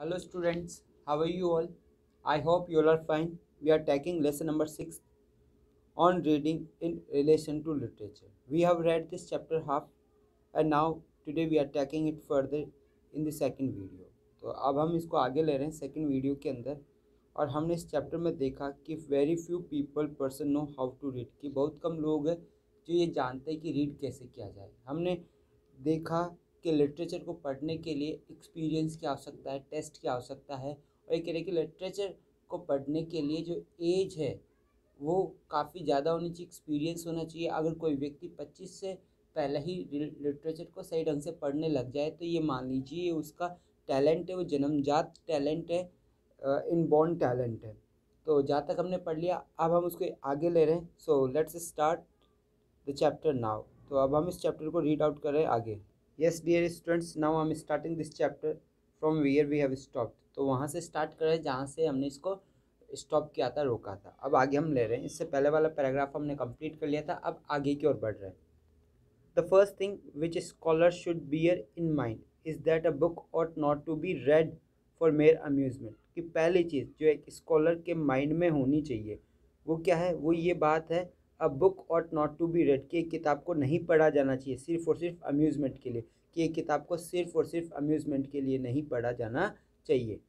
Hello students, how are you all? I hope you all are fine. We are taking lesson number 6 on reading in relation to literature. We have read this chapter half and now today we are taking it further in the second video. तो अब हम इसको आगे ले रहे हैं second video के अंदर। और हमने इस चैप्टर में देखा कि very few people person know how to read, कि बहुत कम लोग हैं जो ये जानते हैं कि रीड कैसे किया जाए। हमने देखा कि लिटरेचर को पढ़ने के लिए एक्सपीरियंस की आवश्यकता है, टेस्ट की आवश्यकता है। और ये कह रहे हैं कि लिटरेचर को पढ़ने के लिए जो एज है वो काफ़ी ज़्यादा होनी चाहिए, एक्सपीरियंस होना चाहिए। अगर कोई व्यक्ति 25 से पहले ही लिटरेचर को सही ढंग से पढ़ने लग जाए तो ये मान लीजिए उसका टैलेंट है, वो जन्मजात टैलेंट है, इनबॉर्न टैलेंट है। तो जहाँ तक हमने पढ़ लिया अब हम उसको आगे ले रहे हैं। So let's start the chapter now. तो अब हम इस चैप्टर को रीड आउट कर रहे हैं आगे। Yes dear students, now I am starting this chapter from where we have stopped. तो वहाँ से स्टार्ट कर रहे हैं जहाँ से हमने इसको स्टॉप किया था, रोका था। अब आगे हम ले रहे हैं। इससे पहले वाला पैराग्राफ हमने कंप्लीट कर लिया था, अब आगे की ओर बढ़ रहे हैं। The first thing which scholar should bear in mind is that a book ought not to be read for mere amusement. कि पहली चीज़ जो एक स्कॉलर के माइंड में होनी चाहिए वो क्या है, वो ये बात है, a book ought not to be read, कि एक किताब को नहीं पढ़ा जाना चाहिए सिर्फ और सिर्फ अम्यूज़मेंट के लिए, कि एक किताब को सिर्फ और सिर्फ अम्यूज़मेंट के लिए नहीं पढ़ा जाना चाहिए।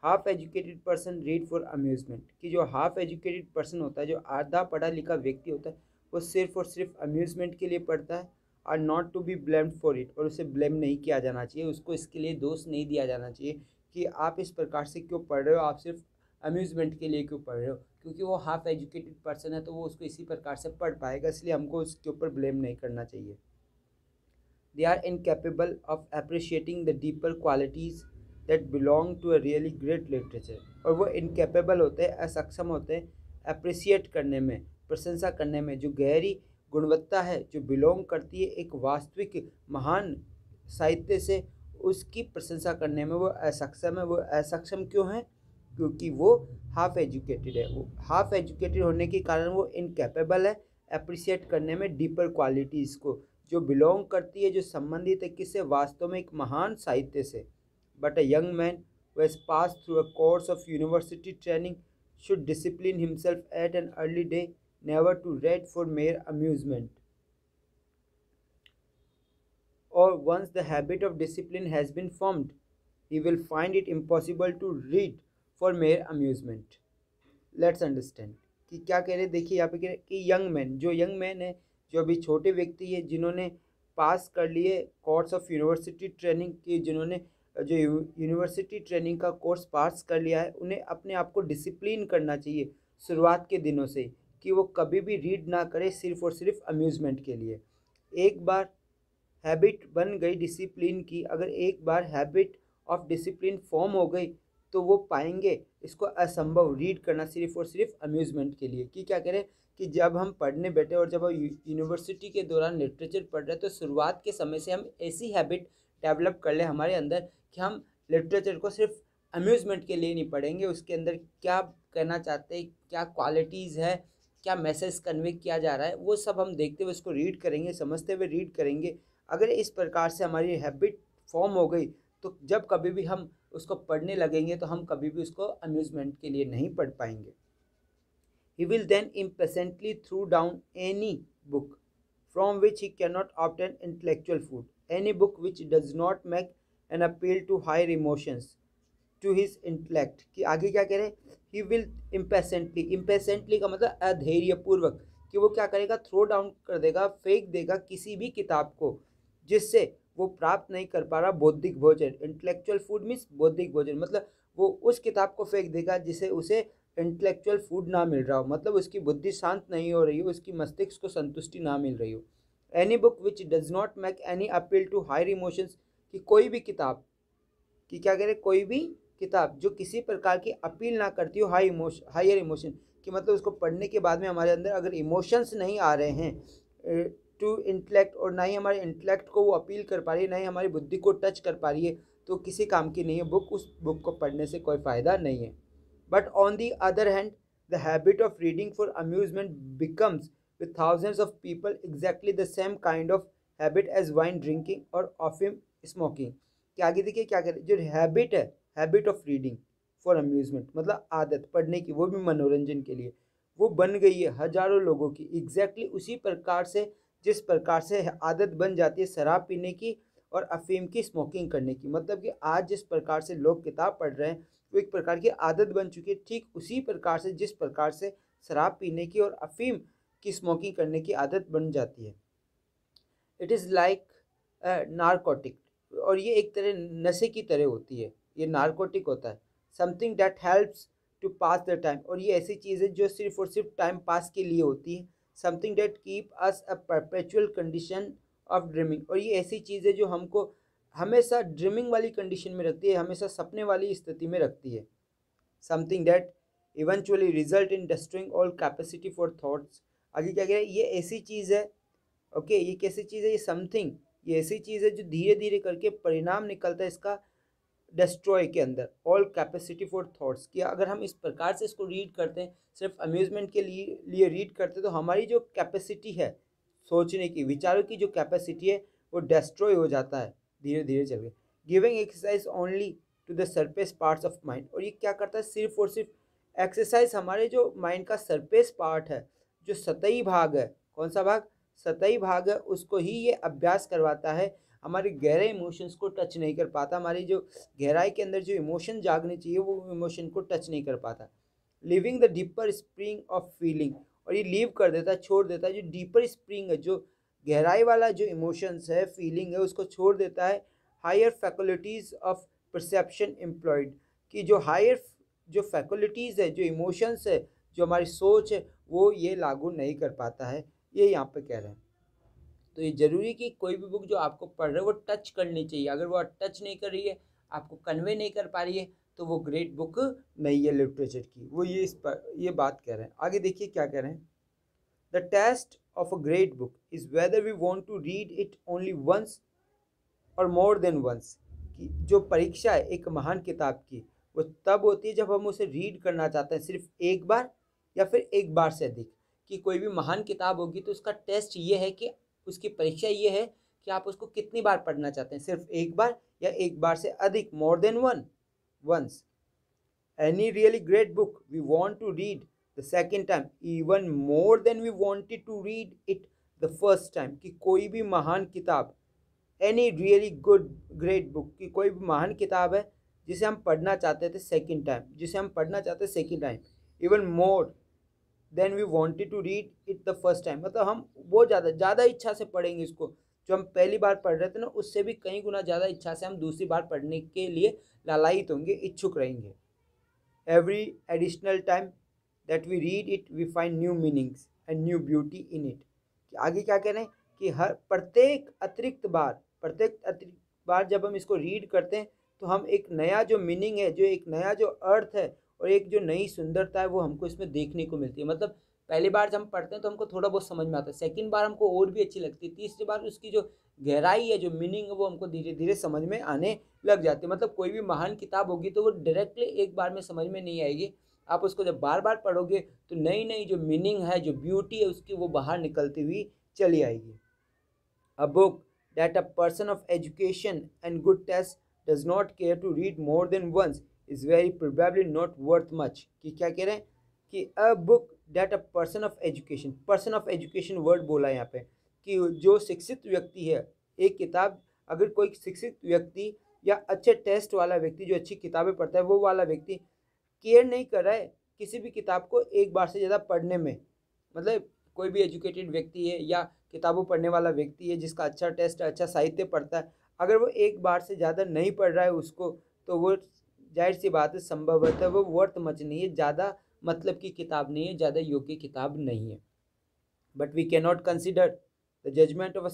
Half educated person read for amusement, कि जो हाफ एजुकेटेड पर्सन होता है, जो आधा पढ़ा लिखा व्यक्ति होता है, वो सिर्फ और सिर्फ अम्यूज़मेंट के लिए पढ़ता है। और not to be blamed for it, और उसे ब्लेम नहीं किया जाना चाहिए, उसको इसके लिए दोष नहीं दिया जाना चाहिए कि आप इस प्रकार से क्यों पढ़ रहे हो, आप सिर्फ अम्यूज़मेंट के लिए क्यों पढ़ रहे हो। क्योंकि वो हाफ एजुकेटेड पर्सन है तो वो उसको इसी प्रकार से पढ़ पाएगा, इसलिए हमको उसके ऊपर ब्लेम नहीं करना चाहिए। They are incapable of appreciating the deeper qualities that belong to a really great literature. और वो इनकेपेबल होते हैं, असक्षम होते हैं अप्रिशिएट करने में, प्रशंसा करने में, जो गहरी गुणवत्ता है जो बिलोंग करती है एक वास्तविक महान साहित्य से, उसकी प्रशंसा करने में वो असक्षम है। वो असक्षम क्यों है? क्योंकि वो हाफ एजुकेटेड है। वो हाफ एजुकेटेड होने के कारण वो इनकेपेबल है अप्रिशिएट करने में डीपर क्वालिटीज़ को, जो बिलोंग करती है, जो संबंधित है किससे, वास्तव में एक महान साहित्य से। But a young man who has passed through a course of university training should discipline himself at an early day, never to read for mere amusement. Or once the habit of discipline has been formed, he will find it impossible to read for mere amusement. Let's understand कि क्या कह रहे, देखिए यहाँ पे कह रहे कि यंग मैन, जो यंग मैन है, जो अभी छोटे व्यक्ति है, जिन्होंने पास कर लिए कोर्स ऑफ यूनिवर्सिटी ट्रेनिंग की, जिन्होंने जो यूनिवर्सिटी ट्रेनिंग का कोर्स पास कर लिया है, उन्हें अपने आप को डिसिप्लिन करना चाहिए शुरुआत के दिनों से, कि वो कभी भी रीड ना करे सिर्फ और सिर्फ अम्यूज़मेंट के लिए। एक बार हैबिट बन गई डिसिप्लिन की, अगर एक बार हैबिट ऑफ डिसिप्लिन फॉर्म हो गई तो वो पाएंगे इसको असंभव रीड करना सिर्फ और सिर्फ अम्यूज़मेंट के लिए। कि क्या करें कि जब हम पढ़ने बैठे और जब हम यूनिवर्सिटी के दौरान लिटरेचर पढ़ रहे हैं तो शुरुआत के समय से हम ऐसी हैबिट डेवलप कर लें हमारे अंदर कि हम लिटरेचर को सिर्फ अम्यूज़मेंट के लिए नहीं पढ़ेंगे, उसके अंदर क्या कहना चाहते हैं, क्या क्वालिटीज़ है, क्या मैसेज कन्वे किया जा रहा है, वो सब हम देखते हुए उसको रीड करेंगे, समझते हुए रीड करेंगे। अगर इस प्रकार से हमारी हैबिट फॉर्म हो गई तो जब कभी भी हम उसको पढ़ने लगेंगे तो हम कभी भी उसको अम्यूज़मेंट के लिए नहीं पढ़ पाएंगे। He will then impatiently throw down any book from which he cannot obtain intellectual food, any book which does not make an appeal to higher emotions, to his intellect। कि आगे क्या कह रहे हैं, he will impatiently का मतलब अधैर्यपूर्वक, कि वो क्या करेगा, थ्रो डाउन कर देगा, फेंक देगा किसी भी किताब को जिससे वो प्राप्त नहीं कर पा रहा बौद्धिक भोजन। इंटेलेक्चुअल फूड मीन्स बौद्धिक भोजन, मतलब वो उस किताब को फेंक देगा जिसे उसे इंटेलेक्चुअल फूड ना मिल रहा हो, मतलब उसकी बुद्धि शांत नहीं हो रही हो, उसकी मस्तिष्क को संतुष्टि ना मिल रही हो। Any book which does not make any appeal to higher emotions, कि कोई भी किताब, कि क्या कह रहे, कोई भी किताब जो किसी प्रकार की अपील ना करती हो हायर इमोशन, कि मतलब उसको पढ़ने के बाद में हमारे अंदर अगर इमोशंस नहीं आ रहे हैं टू इंटेलेक्ट, और ना ही हमारे इंटेलेक्ट को वो अपील कर पा रही है, ना ही हमारी बुद्धि को टच कर पा रही है, तो किसी काम की नहीं है बुक, उस बुक को पढ़ने से कोई फ़ायदा नहीं है। But on the other hand the habit of reading for amusement becomes with thousands of people exactly the same kind of habit as wine drinking और ऑफिम स्मोकिंग। कि आगे देखिए क्या करें, जो हैबिट है habit of reading for amusement, मतलब आदत पढ़ने की, वो भी मनोरंजन के लिए, वो बन गई है हजारों लोगों की एग्जैक्टली उसी प्रकार से जिस प्रकार से आदत बन जाती है शराब पीने की और अफीम की, स्मोकिंग करने की। मतलब कि आज जिस प्रकार से लोग किताब पढ़ रहे हैं वो एक प्रकार की आदत बन चुकी है, ठीक उसी प्रकार से जिस प्रकार से शराब पीने की और अफीम की, स्मोकिंग करने की आदत बन जाती है। इट इज़ लाइक नारकोटिक, और ये एक तरह नशे की तरह होती है, ये नारकोटिक होता है। Something that helps to pass the time, और ये ऐसी चीज़ है जो सिर्फ और सिर्फ टाइम पास के लिए होती है। Something that keep us a perpetual condition of dreaming, और ये ऐसी चीज़ है जो हमको हमेशा ड्रीमिंग वाली कंडीशन में रखती है, हमेशा सपने वाली स्थिति में रखती है। Something that eventually result in destroying all capacity for thoughts. आगे क्या कह रहे हैं, ये ऐसी चीज़ है, ओके, ये कैसी चीज़ है, ये समथिंग, ये ऐसी चीज़ है जो धीरे धीरे करके परिणाम निकलता है इसका डिस्ट्रॉय के अंदर ऑल कैपेसिटी फॉर थॉट्स, कि अगर हम इस प्रकार से इसको रीड करते हैं, सिर्फ अम्यूजमेंट के लिए रीड करते हैं, तो हमारी जो कैपेसिटी है सोचने की, विचारों की जो कैपेसिटी है वो डिस्ट्रॉय हो जाता है धीरे धीरे चल के। Giving exercise only to the surface parts of mind, और ये क्या करता है, सिर्फ और सिर्फ एक्सरसाइज हमारे जो माइंड का सरफेस पार्ट है, जो सतही भाग है, कौन सा भाग, सतही भाग है, उसको ही ये अभ्यास करवाता है। हमारे गहरे इमोशंस को टच नहीं कर पाता, हमारी जो गहराई के अंदर जो इमोशन जागने चाहिए वो इमोशन को टच नहीं कर पाता। Living the deeper spring of feeling, और ये लीव कर देता है, छोड़ देता है, जो डीपर स्प्रिंग है, जो गहराई वाला जो इमोशंस है, फीलिंग है, उसको छोड़ देता है। Higher faculties of perception employed, कि जो हायर जो फैकल्टीज़ है, जो इमोशंस है, जो हमारी सोच है, वो ये लागू नहीं कर पाता है, ये यहाँ पे कह रहे हैं। तो ये ज़रूरी कि कोई भी बुक जो आपको पढ़ रहे हो वो टच करनी चाहिए, अगर वो टच नहीं कर रही है, आपको कन्वे नहीं कर पा रही है, तो वो ग्रेट बुक नहीं है लिटरेचर की, वो ये इस पर ये बात कह रहे हैं। आगे देखिए क्या कह रहे हैं, the test of a great book is whether we want to read it only once और मोर देन वंस, कि जो परीक्षा है एक महान किताब की वो तब होती है जब हम उसे रीड करना चाहते हैं सिर्फ एक बार या फिर एक बार से अधिक। कि कोई भी महान किताब होगी तो उसका टेस्ट ये है कि उसकी परीक्षा ये है कि आप उसको कितनी बार पढ़ना चाहते हैं, सिर्फ एक बार या एक बार से अधिक, more than once. Any really great book we want to read the second time even more than we wanted to read it the first time, कि कोई भी महान किताब, any really good great book, की कोई भी महान किताब है जिसे हम पढ़ना चाहते थे सेकंड टाइम, जिसे हम पढ़ना चाहते second time, even more than we wanted to read it the first time, मतलब हम वो ज़्यादा इच्छा से पढ़ेंगे इसको, जो हम पहली बार पढ़ रहे थे ना उससे भी कई गुना ज़्यादा इच्छा से हम दूसरी बार पढ़ने के लिए लालायित होंगे, इच्छुक रहेंगे। Every additional time that we read it we find new meanings and new beauty in it. आगे क्या कह रहे हैं कि हर प्रत्येक अतिरिक्त बार जब हम इसको रीड करते हैं तो हम एक नया जो मीनिंग है, जो एक नया जो अर्थ है और एक जो नई सुंदरता है वो हमको इसमें देखने को मिलती है। मतलब पहली बार जब हम पढ़ते हैं तो हमको थोड़ा बहुत समझ में आता है, सेकंड बार हमको और भी अच्छी लगती है, तीसरी बार उसकी जो गहराई है, जो मीनिंग है वो हमको धीरे धीरे समझ में आने लग जाती है। मतलब कोई भी महान किताब होगी तो वो डायरेक्टली एक बार में समझ में नहीं आएगी, आप उसको जब बार बार पढ़ोगे तो नई नई जो मीनिंग है, जो ब्यूटी है उसकी, वो बाहर निकलती हुई चली आएगी। A book that a person of education and good taste does not care to read more than once is very probably not worth much। कि क्या कह रहे हैं कि a book that a person of education word बोला है यहाँ पे, कि जो शिक्षित व्यक्ति है, एक किताब अगर कोई शिक्षित व्यक्ति या अच्छे टेस्ट वाला व्यक्ति जो अच्छी किताबें पढ़ता है वो वाला व्यक्ति केयर नहीं कर रहा है किसी भी किताब को एक बार से ज़्यादा पढ़ने में, मतलब कोई भी एजुकेटेड व्यक्ति है या किताबों पढ़ने वाला व्यक्ति है जिसका अच्छा टेस्ट, अच्छा साहित्य पढ़ता है, अगर वो एक बार से ज़्यादा नहीं पढ़ रहा है उसको, तो वो जाहिर सी बात है संभवतः वो वर्थ मच नहीं है, ज़्यादा मतलब की किताब नहीं है, ज़्यादा योग्य किताब नहीं है। But we cannot consider the judgment of a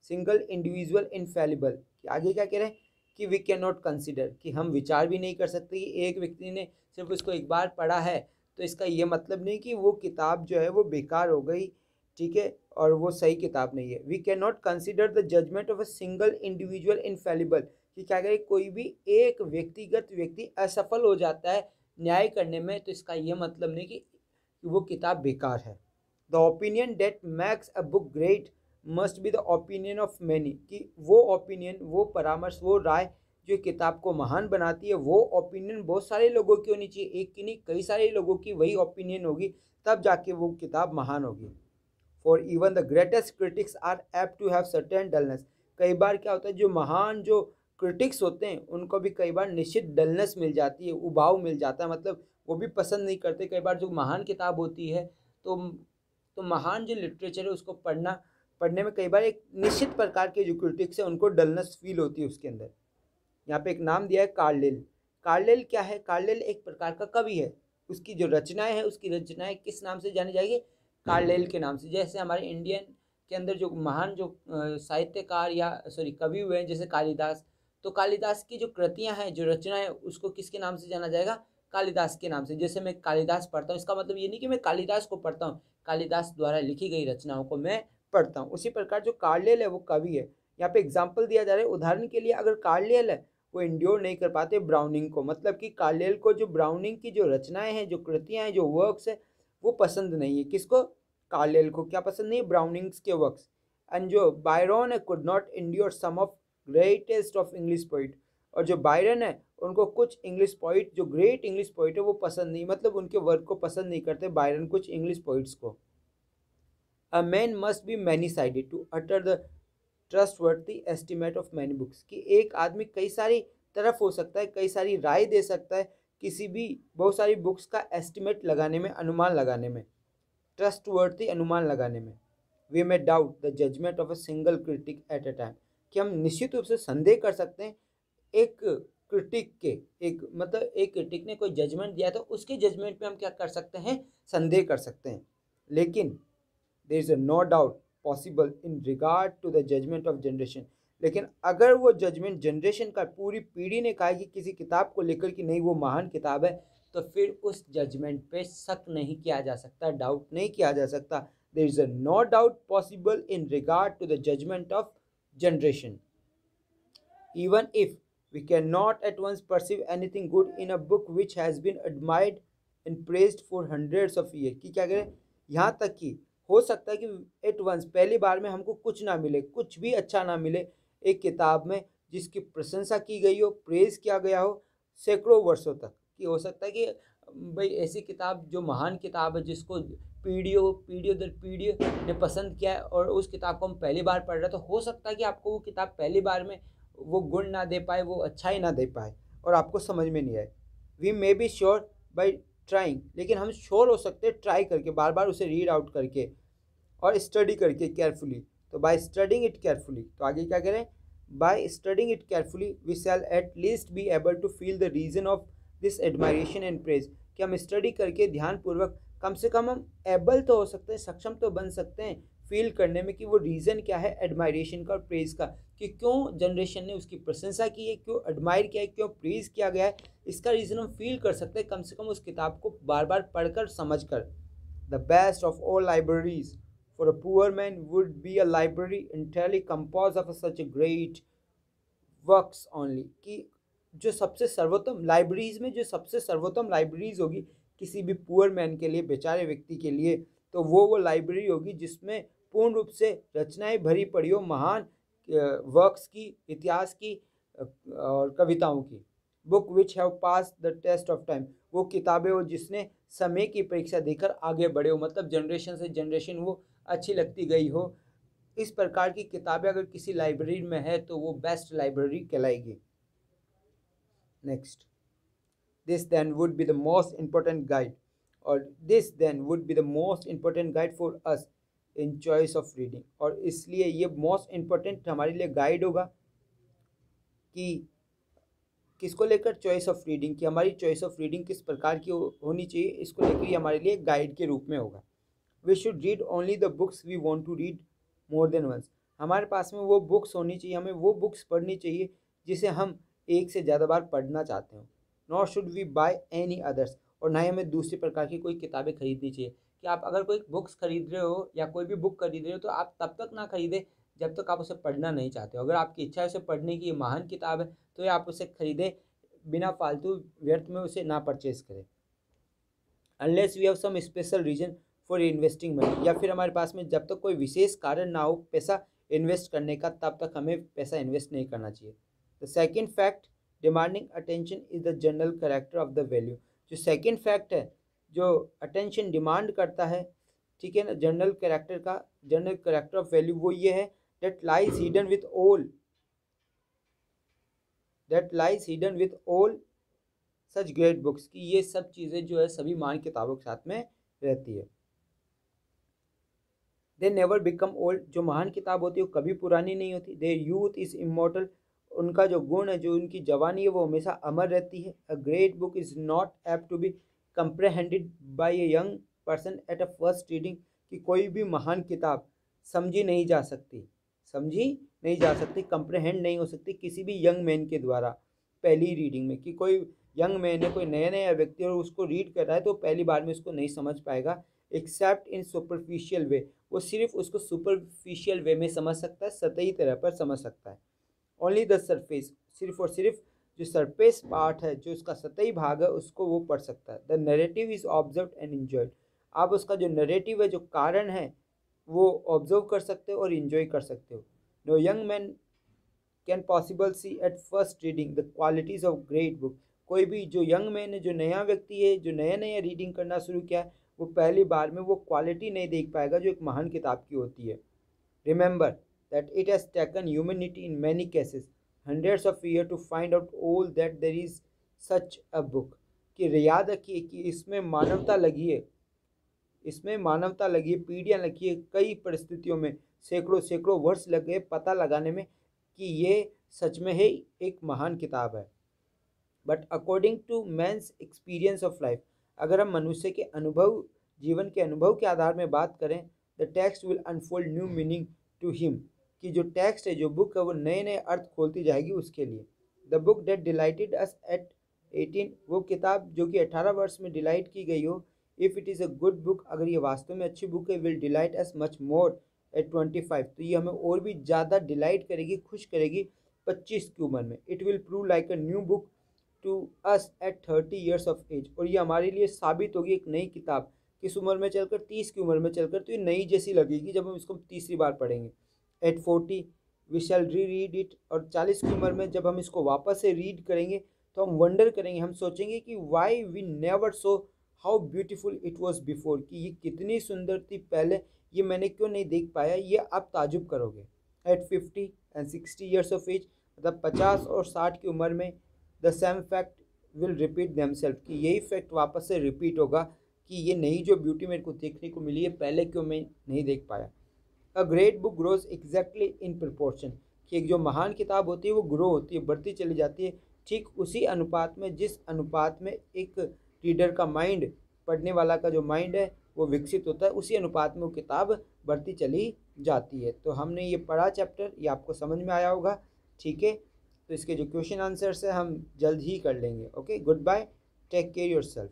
single individual infallible. आगे क्या कह रहे हैं कि वी कैन नॉट कंसिडर, कि हम विचार भी नहीं कर सकते कि एक व्यक्ति ने सिर्फ उसको एक बार पढ़ा है तो इसका ये मतलब नहीं कि वो किताब जो है वो बेकार हो गई, ठीक है, और वो सही किताब नहीं है। We can not consider the judgment of a single individual infallible, कि क्या करें, कोई भी एक व्यक्तिगत व्यक्ति असफल हो जाता है न्याय करने में तो इसका ये मतलब नहीं कि वो किताब बेकार है। The opinion that makes a book great must be the opinion of many, कि वो ओपिनियन, वो परामर्श, वो राय जो किताब को महान बनाती है वो ओपिनियन बहुत सारे लोगों की होनी चाहिए, एक की नहीं कई सारे लोगों की वही ओपिनियन होगी, तब जाके वो किताब महान होगी। For even the greatest critics are apt to have certain dullness. कई बार क्या होता है, जो महान जो क्रिटिक्स होते हैं उनको भी कई बार निश्चित डलनेस मिल जाती है, उबाऊ मिल जाता है, मतलब वो भी पसंद नहीं करते। कई बार जो महान किताब होती है तो महान जो लिटरेचर है उसको पढ़ने में कई बार एक निश्चित प्रकार के जो क्रिटिक्स है उनको डलनेस फील होती है उसके अंदर। यहाँ पे एक नाम दिया है कार्लिल। कार्लिल क्या है? कार्लिल एक प्रकार का कवि है। उसकी जो रचनाएं हैं उसकी रचनाएं किस नाम से जानी जाएगी? कार्लिल के नाम से। जैसे हमारे इंडियन के अंदर जो महान जो साहित्यकार या कवि हुए हैं जैसे कालिदास, तो कालिदास की जो कृतियां हैं जो रचनाएं उसको किसके नाम से जाना जाएगा? कालिदास के नाम से। जैसे मैं कालिदास पढ़ता हूँ इसका मतलब ये नहीं कि मैं कालिदास को पढ़ता हूँ, कालिदास द्वारा लिखी गई रचनाओं को मैं पढ़ता हूँ। उसी प्रकार जो कार्लियल है वो कवि है। यहाँ पे एग्जाम्पल दिया जा रहा है, उदाहरण के लिए अगर कार्लियल है वो इंड्योर नहीं कर पाते ब्राउनिंग को, मतलब कि कार्लियल को जो ब्राउनिंग की जो रचनाएं हैं जो कृतियां हैं जो वर्क्स है वो पसंद नहीं है। किसको? कार्लियल को। क्या पसंद नहीं है? ब्राउनिंग्स के वर्क्स। एंड जो बायरन है could not endure some of greatest of English poet, और जो बायरन है उनको कुछ इंग्लिश पोइट जो ग्रेट इंग्लिश पोइट है वो पसंद नहीं, मतलब उनके वर्क को पसंद नहीं करते बायरन कुछ इंग्लिश पोइट्स को। A man must be many sided to utter the trustworthy estimate of many books, कि एक आदमी कई सारी तरफ हो सकता है, कई सारी राय दे सकता है किसी भी बहुत सारी बुक्स का एस्टिमेट लगाने में, अनुमान लगाने में, ट्रस्टवर्थी अनुमान लगाने में। We may doubt the judgment of a single critic at a time, कि हम निश्चित रूप से संदेह कर सकते हैं एक क्रिटिक के, एक क्रिटिक ने कोई जजमेंट दिया तो उसके जजमेंट पे हम क्या कर सकते हैं? संदेह कर सकते हैं। लेकिन there is no doubt possible in regard to the judgment of generation, लेकिन अगर वो जजमेंट जनरेशन का पूरी पीढ़ी ने कहा कि किसी किताब को लेकर कि नहीं वो महान किताब है, तो फिर उस जजमेंट पे शक नहीं किया जा सकता, डाउट नहीं किया जा सकता। There is no doubt possible in regard to the judgment of generation, even if we cannot at once perceive anything good in a book which has been admired and praised for hundreds of years। कि क्या करें? यहाँ तक कि हो सकता है कि एट वंस पहली बार में हमको कुछ ना मिले, कुछ भी अच्छा ना मिले एक किताब में जिसकी प्रशंसा की गई हो, प्रेज किया गया हो सैकड़ों वर्षों तक। कि हो सकता है कि भाई ऐसी किताब जो महान किताब है जिसको पीढ़ियों दर पीढ़ी ने पसंद किया है और उस किताब को हम पहली बार पढ़ रहे हैं, तो हो सकता है कि आपको वो किताब पहली बार में वो गुण ना दे पाए, वो अच्छाई ना दे पाए और आपको समझ में नहीं आए। We may be sure by trying, लेकिन हम श्योर हो सकते हैं ट्राई करके, बार बार उसे रीड आउट करके और स्टडी करके केयरफुली। तो बाय स्टडिंग इट केयरफुली, तो आगे क्या करें? By studying it carefully we shall at least be able to feel the reason of this admiration and praise, कि हम स्टडी करके ध्यानपूर्वक कम से कम हम एबल तो हो सकते हैं, सक्षम तो बन सकते हैं फील करने में कि वो रीज़न क्या है एडमायरेशन का और प्रेज का, कि क्यों जनरेशन ने उसकी प्रशंसा की है, क्यों एडमायर किया है, क्यों प्रेज किया गया है। इसका रीज़न हम फील कर सकते हैं कम से कम उस किताब को बार बार पढ़कर समझ कर। The best of all libraries for a poor man would be a library entirely compose of such a great works only, कि जो सबसे सर्वोत्तम लाइब्रेरीज में जो सबसे सर्वोत्तम लाइब्रेरीज होगी किसी भी पुअर मैन के लिए, बेचारे व्यक्ति के लिए, तो वो लाइब्रेरी होगी जिसमें पूर्ण रूप से रचनाएं भरी पड़ी हो महान वर्क्स की, इतिहास की और कविताओं की। Book which have pass the test of time, वो किताबें हो जिसने समय की परीक्षा देकर आगे बढ़े हो, मतलब जनरेशन से जनरेशन वो अच्छी लगती गई हो। इस प्रकार की किताबें अगर किसी लाइब्रेरी में है तो वो बेस्ट लाइब्रेरी कहलाएगी। Next, this then would be the most important guide, और this then would be the most important guide for us in choice of reading, और इसलिए ये मोस्ट इम्पोर्टेंट हमारे लिए गाइड होगा कि किसको लेकर? चॉइस ऑफ रीडिंग, की हमारी चॉइस ऑफ रीडिंग किस प्रकार की होनी चाहिए, इसको लेकर ये हमारे लिए गाइड के रूप में होगा। We should read only the books we want to read more than once, हमारे पास में वो बुक्स होनी चाहिए, हमें वो बुक्स पढ़नी चाहिए जिसे हम एक से ज़्यादा बार पढ़ना चाहते हो। Not should we buy any others, और ना ही हमें दूसरी प्रकार की कोई किताबें खरीदनी चाहिए। कि आप अगर कोई बुक्स खरीद रहे हो या कोई भी बुक खरीद रहे हो तो आप तब तक ना खरीदें जब तक आप उसे पढ़ना नहीं चाहते हो। अगर आपकी इच्छा है उसे पढ़ने की, ये महान किताब है, तो ये आप उसे खरीदें, बिना फालतू व्यर्थ में उसे ना परचेज करें। Unless we have some special reason for investing money, या फिर हमारे पास में जब तक कोई विशेष कारण ना हो पैसा इन्वेस्ट करने का, तब तक हमें पैसा इन्वेस्ट नहीं करना चाहिए। The second fact demanding attention is the general character of the value. जो सेकेंड फैक्ट है जो अटेंशन डिमांड करता है, ठीक है ना, जनरल कैरेक्टर ऑफ वैल्यू, वो ये है that lies hidden with all such great books, कि ये सब चीज़ें जो है सभी महान किताबों के साथ में रहती है। दे नेवर बिकम ओल्ड, जो महान किताब होती है वो कभी पुरानी नहीं होती। देयर यूथ इज इमॉर्टल, उनका जो गुण है, जो उनकी जवानी है, वो हमेशा अमर रहती है। A great book is not apt to be comprehended by a young person at a first reading, कि कोई भी महान किताब समझी नहीं जा सकती, कंप्रहेंड नहीं हो सकती किसी भी यंग मैन के द्वारा पहली रीडिंग में। कि कोई यंग मैन है, कोई नया व्यक्ति और उसको रीड कर रहा है तो पहली बार में उसको नहीं समझ पाएगा, एक्सेप्ट इन सुपरफिशियल वे, वो सिर्फ उसको सुपरफिशियल वे में समझ सकता है, सतही तरह पर समझ सकता है। ओनली द सरफेस, सिर्फ और सिर्फ जो सरफेस पार्ट है, जो उसका सतही भाग है, उसको वो पढ़ सकता है। The narrative is observe and enjoyed, आप उसका जो नरेटिव है, जो कारण है, वो ऑब्जर्व कर सकते हो और इन्जॉय कर सकते हो। No young man can possible C at first reading the qualities of great book, कोई भी जो यंग मैन है, जो नया व्यक्ति है, जो नया रीडिंग करना शुरू किया है, वो पहली बार में वो क्वालिटी नहीं देख पाएगा जो एक महान किताब की होती है। Remember that it has taken humanity in many cases hundreds of year to find out all that there is such a book, कि याद रखिए कि इसमें मानवता लगी है, पीढ़ियाँ लगी है, कई परिस्थितियों में सैकड़ों वर्ष लगे पता लगाने में कि ये सच में है एक महान किताब है। But according to man's experience of life, अगर हम मनुष्य के अनुभव, जीवन के अनुभव के आधार में बात करें, the text will unfold new meaning to him, कि जो टेक्स्ट है, जो बुक है, वो नए अर्थ खोलती जाएगी उसके लिए। The book that dilated us at 18, वो किताब जो कि 18 वर्ष में डिलाइट की गई हो, if it is a good book, अगर ये वास्तव में अच्छी बुक है, will delight us much more at 25, तो ये हमें और भी ज़्यादा डिलाइट करेगी, खुश करेगी 25 की उम्र में। It will prove like a new book to us at 30 years of age, और ये हमारे लिए साबित होगी एक नई किताब किस उम्र में चलकर, 30 की उम्र में चलकर, तो ये नई जैसी लगेगी जब हम इसको तीसरी बार पढ़ेंगे। एट 40 वी शैल री रीड इट, और 40 की उम्र में जब हम इसको वापस से रीड करेंगे तो हम वंडर करेंगे, हम सोचेंगे कि why we never saw how beautiful it was before, कि ये कितनी सुंदर थी पहले, ये मैंने क्यों नहीं देख पाया, ये आप ताजुब करोगे। At 50 and 60 years of age, मतलब 50 और 60 की उम्र में, the same fact will repeat themselves, कि यही फैक्ट वापस से रिपीट होगा कि ये नई जो ब्यूटी मेरे को देखने को मिली है, पहले क्यों मैं नहीं देख पाया। अ great book grows exactly in proportion, कि एक जो महान किताब होती है वो ग्रो होती है, बढ़ती चली जाती है, ठीक उसी अनुपात में जिस अनुपात में एक रीडर का माइंड, पढ़ने वाला का जो माइंड है वो विकसित होता है, उसी अनुपात में वो किताब बढ़ती चली जाती है। तो हमने ये पढ़ा चैप्टर, ये आपको समझ में आया होगा, ठीक है। तो इसके जो क्वेश्चन आंसर्स है हम जल्द ही कर लेंगे। Okay, goodbye, take care yourself.